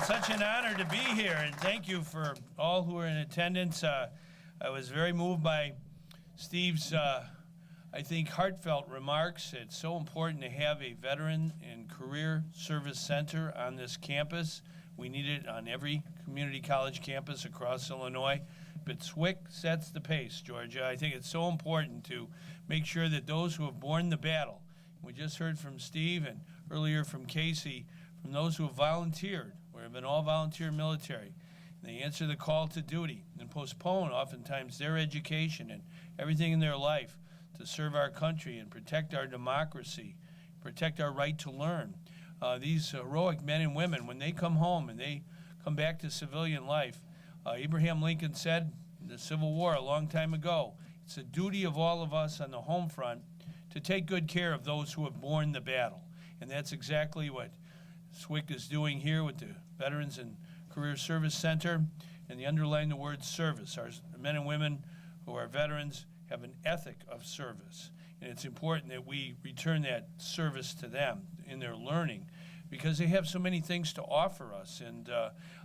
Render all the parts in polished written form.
Such an honor to be here, and thank you for all who are in attendance. I was very moved by Steve's, I think, heartfelt remarks. It's so important to have a veteran and career service center on this campus. We need it on every community college campus across Illinois. But SWIC sets the pace, Georgia. I think it's so important to make sure that those who have borne the battle, we just heard from Steve and earlier from Casey, from those who have volunteered, or have been all volunteer military. They answer the call to duty and postpone oftentimes their education and everything in their life to serve our country and protect our democracy, protect our right to learn. These heroic men and women, when they come home and they come back to civilian life, Abraham Lincoln said in the Civil War a long time ago, it's the duty of all of us on the home front to take good care of those who have borne the battle. And that's exactly what SWIC is doing here with the Veterans and Career Service Center, and they underline the word service. Our men and women who are veterans have an ethic of service, and it's important that we return that service to them in their learning, because they have so many things to offer us. And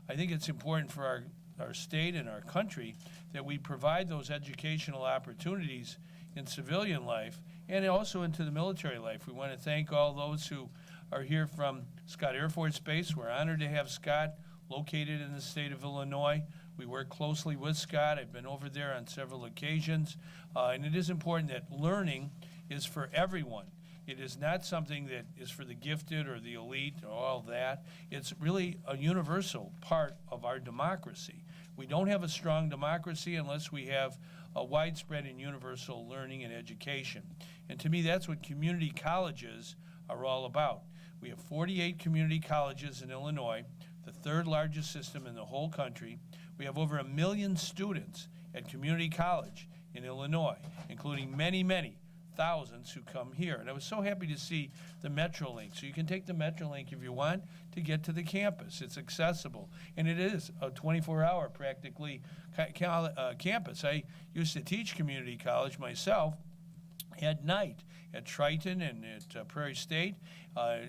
I think it's important for our state and our country that we provide those educational opportunities in civilian life and also into the military life. We want to thank all those who are here from Scott Air Force Base. We're honored to have Scott located in the state of Illinois. We work closely with Scott. I've been over there on several occasions. And it is important that learning is for everyone. It is not something that is for the gifted or the elite or all that. It's really a universal part of our democracy. We don't have a strong democracy unless we have a widespread and universal learning and education. And to me, that's what community colleges are all about. We have 48 community colleges in Illinois, the third largest system in the whole country. We have over 1 million students at community college in Illinois, including many, many thousands who come here. And I was so happy to see the Metrolink. So you can take the Metrolink if you want to get to the campus. It's accessible. And it is a 24-hour practically campus. I used to teach community college myself at night at Triton and at Prairie State,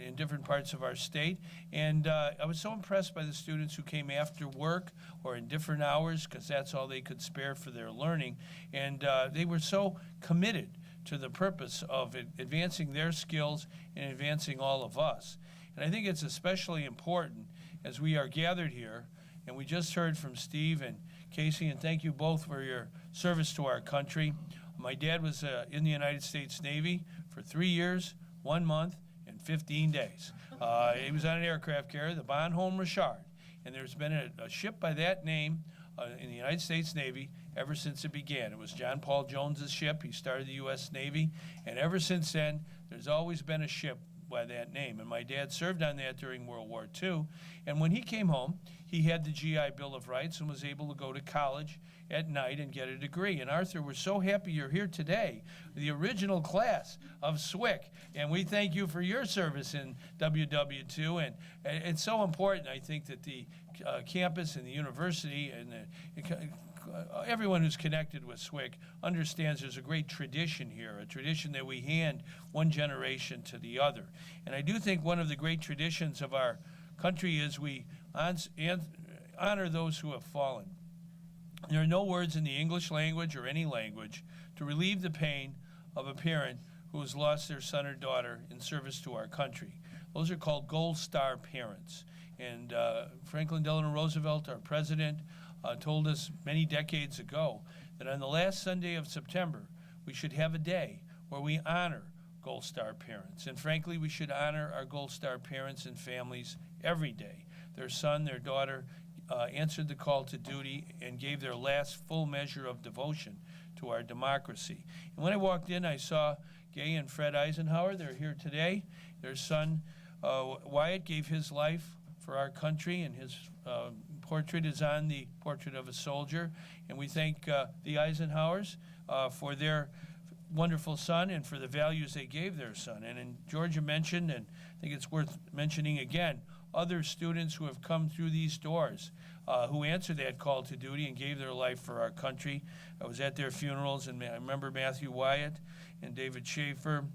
in different parts of our state. And I was so impressed by the students who came after work or in different hours, because that's all they could spare for their learning. And they were so committed to the purpose of advancing their skills and advancing all of us. And I think it's especially important as we are gathered here, and we just heard from Steve and Casey, and thank you both for your service to our country. My dad was in the United States Navy for 3 years, 1 month, and 15 days. He was on an aircraft carrier, the Bonhomme Richard, and there's been a ship by that name in the United States Navy ever since it began. It was John Paul Jones's ship. He started the U.S. Navy, and ever since then, there's always been a ship by that name. And my dad served on that during World War II. And when he came home, he had the GI Bill of Rights and was able to go to college at night and get a degree. And Arthur, we're so happy you're here today, the original class of SWIC. And we thank you for your service in WW2. And it's so important, I think, that the campus and the university and everyone who's connected with SWIC understands there's a great tradition here, a tradition that we hand one generation to the other. And I do think one of the great traditions of our country is we honor those who have fallen. There are no words in the English language or any language to relieve the pain of a parent who has lost their son or daughter in service to our country. Those are called Gold Star parents. And Franklin Delano Roosevelt, our president, told us many decades ago that on the last Sunday of September, we should have a day where we honor Gold Star parents. And frankly, we should honor our Gold Star parents and families every day. Their son, their daughter answered the call to duty and gave their last full measure of devotion to our democracy. And when I walked in, I saw Gay and Fred Eisenhower. They're here today. Their son, Wyatt, gave his life for our country, and his portrait is on the Portrait of a Soldier. And we thank the Eisenhowers for their wonderful son and for the values they gave their son. And Georgia mentioned, and I think it's worth mentioning again, other students who have come through these doors who answered that call to duty and gave their life for our country. I was at their funerals, and I remember Matthew Wyatt and David Schaefer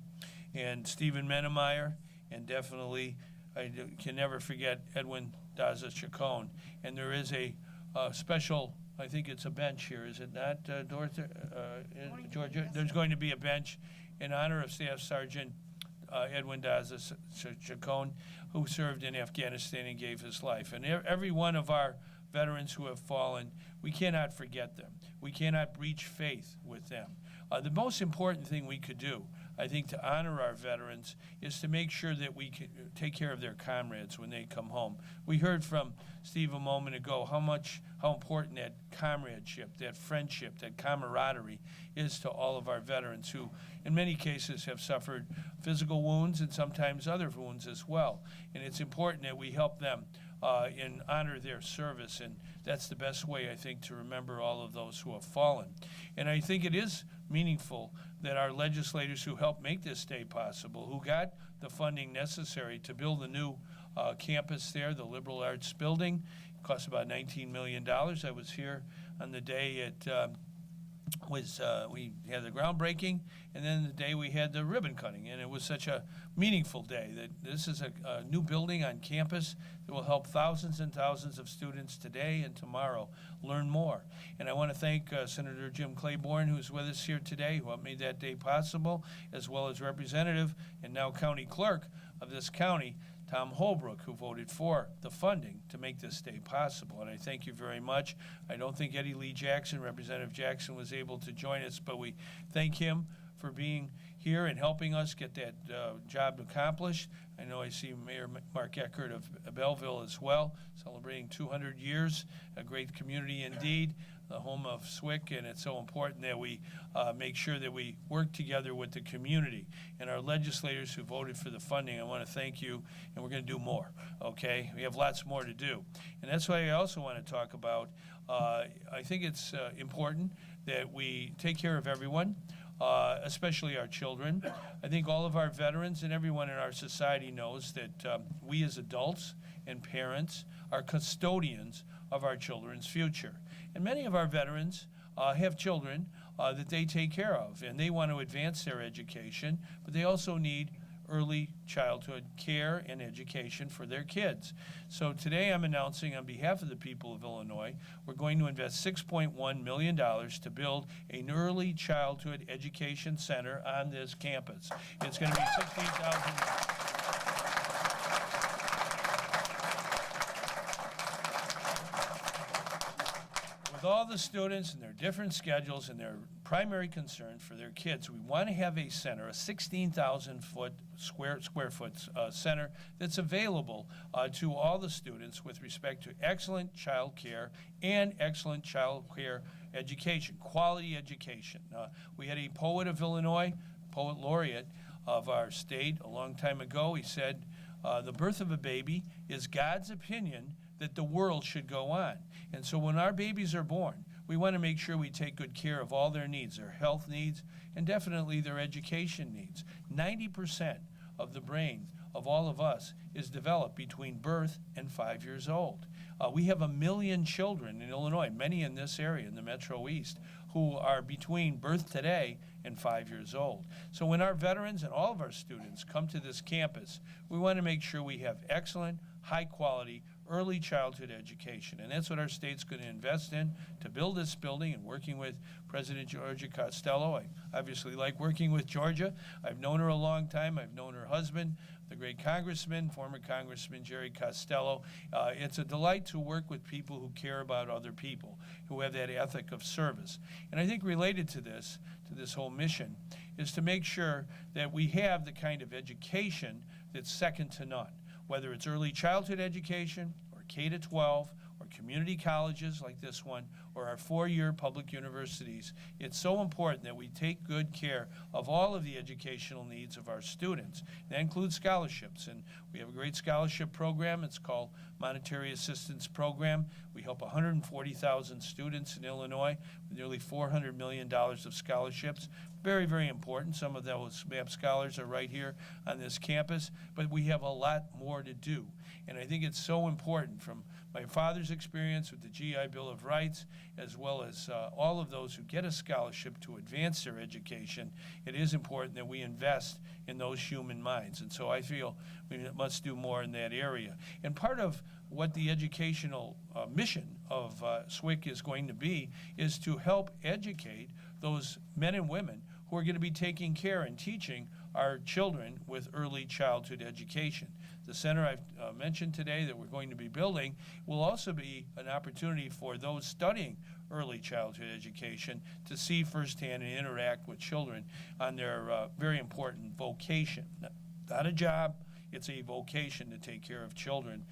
and Stephen Menemeyer, and definitely I can never forget Edwin Daza Chacon, and there is a special, I think it's a bench here, is it not, Dorothy, Georgia? There's going to be a bench in honor of Staff Sergeant Edwin Daza Chacon, who served in Afghanistan and gave his life. And every one of our veterans who have fallen, we cannot forget them. We cannot breach faith with them. The most important thing we could do, I think, to honor our veterans is to make sure that we can take care of their comrades when they come home. We heard from Steve a moment ago how important that comradeship, that friendship, that camaraderie is to all of our veterans who, in many cases, have suffered physical wounds and sometimes other wounds as well. And it's important that we help them and honor their service, and that's the best way, I think, to remember all of those who have fallen. And I think it is meaningful that our legislators who helped make this day possible, who got the funding necessary to build a new campus there, the liberal arts building, it cost about $19 million. I was here on the day we had the groundbreaking, and then the day we had the ribbon cutting, and it was such a meaningful day that this is a new building on campus that will help thousands and thousands of students today and tomorrow learn more. And I want to thank Senator Jim Claiborne, who's with us here today, who helped made that day possible, as well as Representative and now County Clerk of this county, Tom Holbrook, who voted for the funding to make this day possible. And I thank you very much. I don't think Eddie Lee Jackson, Representative Jackson, was able to join us, but we thank him for being here and helping us get that job accomplished. I know I see Mayor Mark Eckert of Belleville as well, celebrating 200 years, a great community indeed, the home of SWIC, and it's so important that we make sure that we work together with the community. And our legislators who voted for the funding, I want to thank you, and we're going to do more, okay? We have lots more to do. And that's why I also want to talk about, I think it's important that we take care of everyone, especially our children. I think all of our veterans and everyone in our society knows that we as adults and parents are custodians of our children's future. And many of our veterans have children that they take care of, and they want to advance their education, but they also need early childhood care and education for their kids. So today I'm announcing on behalf of the people of Illinois, we're going to invest $6.1 million to build an early childhood education center on this campus. It's going to be $16,000. With all the students and their different schedules and their primary concern for their kids, we want to have a center, a 16,000 square foot center that's available to all the students with respect to excellent child care and excellent child care education, quality education. We had a poet of Illinois, poet laureate of our state a long time ago. He said, the birth of a baby is God's opinion that the world should go on. And so when our babies are born, we want to make sure we take good care of all their needs, their health needs, and definitely their education needs. 90% of the brain of all of us is developed between birth and 5 years old. We have 1 million children in Illinois, many in this area, in the Metro East, who are between birth today and 5 years old. So when our veterans and all of our students come to this campus, we want to make sure we have excellent, high quality, early childhood education. And that's what our state's going to invest in to build this building, and working with President Georgia Costello. I obviously like working with Georgia. I've known her a long time. I've known her husband, the great congressman, former Congressman Jerry Costello. It's a delight to work with people who care about other people, who have that ethic of service. And I think related to this whole mission, is to make sure that we have the kind of education that's second to none, whether it's early childhood education or K-12 or community colleges like this one, or our 4-year public universities. It's so important that we take good care of all of the educational needs of our students. That includes scholarships, and we have a great scholarship program. It's called Monetary Assistance Program. We help 140,000 students in Illinois with nearly $400 million of scholarships. Very, very important. Some of those MAP scholars are right here on this campus, but we have a lot more to do. And I think it's so important, from my father's experience with the GI Bill of Rights, as well as all of those who get a scholarship to advance their education, it is important that we invest in those human minds. And so I feel we must do more in that area. And part of what the educational mission of SWIC is going to be is to help educate those men and women who are going to be taking care and teaching our children with early childhood education. The center I've mentioned today that we're going to be building will also be an opportunity for those studying early childhood education to see firsthand and interact with children on their very important vocation. Not a job, it's a vocation to take care of children.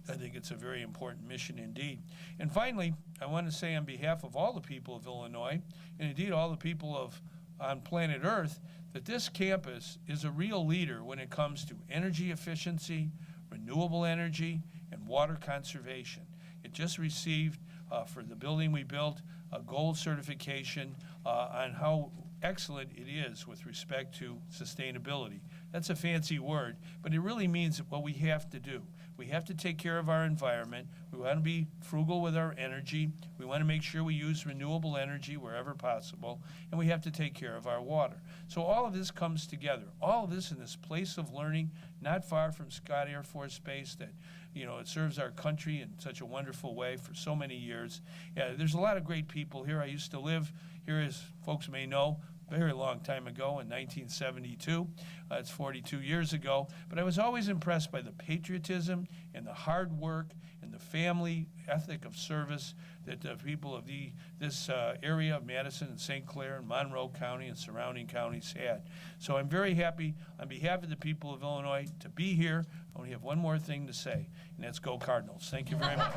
I think it's a very important mission indeed. And finally, I want to say on behalf of all the people of Illinois, and indeed all the people on planet Earth, that this campus is a real leader when it comes to energy efficiency, renewable energy, and water conservation. It just received, for the building we built, a gold certification on how excellent it is with respect to sustainability. That's a fancy word, but it really means what we have to do. We have to take care of our environment. We want to be frugal with our energy. We want to make sure we use renewable energy wherever possible, and we have to take care of our water. So all of this comes together. All of this in this place of learning, not far from Scott Air Force Base, that it serves our country in such a wonderful way for so many years. Yeah, there's a lot of great people here. I used to live here, as folks may know, a very long time ago in 1972. It's 42 years ago. But I was always impressed by the patriotism and the hard work and the family ethic of service that the people of this area of Madison and St. Clair and Monroe County and surrounding counties had. So I'm very happy on behalf of the people of Illinois to be here. I only have one more thing to say, and that's go Cardinals. Thank you very much.